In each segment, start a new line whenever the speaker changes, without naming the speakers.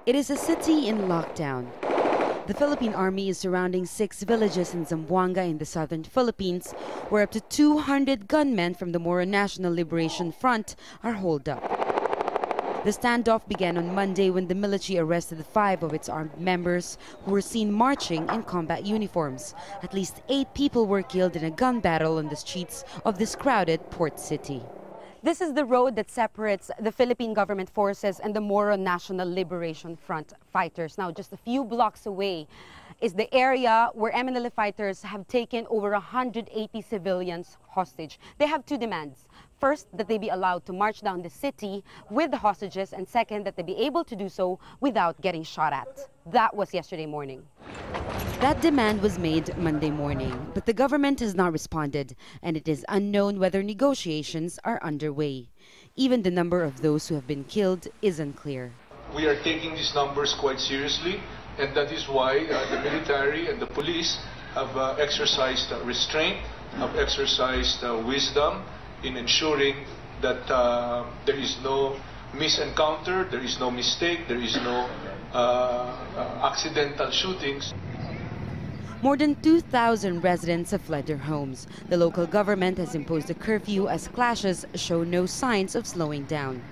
It is a city in lockdown. The Philippine Army is surrounding 6 villages in Zamboanga in the southern Philippines, where up to 200 gunmen from the Moro National Liberation Front are holed up. The standoff began on Monday when the military arrested 5 of its armed members who were seen marching in combat uniforms. At least 8 people were killed in a gun battle on the streets of this crowded port city. This is the road that separates the Philippine government forces and the Moro National Liberation Front fighters. Now, just a few blocks away is the area where MNLA fighters have taken over 180 civilians hostage. They have 2 demands. First, that they be allowed to march down the city with the hostages, and second, that they be able to do so without getting shot at. That was yesterday morning. That demand was made Monday morning, but the government has not responded, and it is unknown whether negotiations are underway. Even the number of those who have been killed is unclear.
We are taking these numbers quite seriously, and that is why the military and the police have exercised restraint, have exercised wisdom in ensuring that there is no misencounter, there is no mistake, there is no accidental shootings.
More than 2,000 residents have fled their homes. The local government has imposed a curfew as clashes show no signs of slowing down.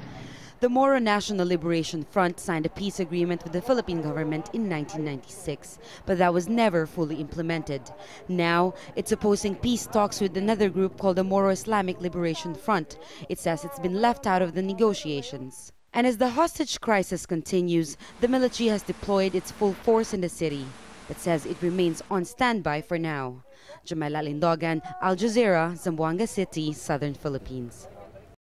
The Moro National Liberation Front signed a peace agreement with the Philippine government in 1996, but that was never fully implemented. Now, it's opposing peace talks with another group called the Moro Islamic Liberation Front. It says it's been left out of the negotiations. And as the hostage crisis continues, the military has deployed its full force in the city, but says it remains on standby for now. Jamela, Alindogan, Jazeera, Zamboanga City, Southern Philippines.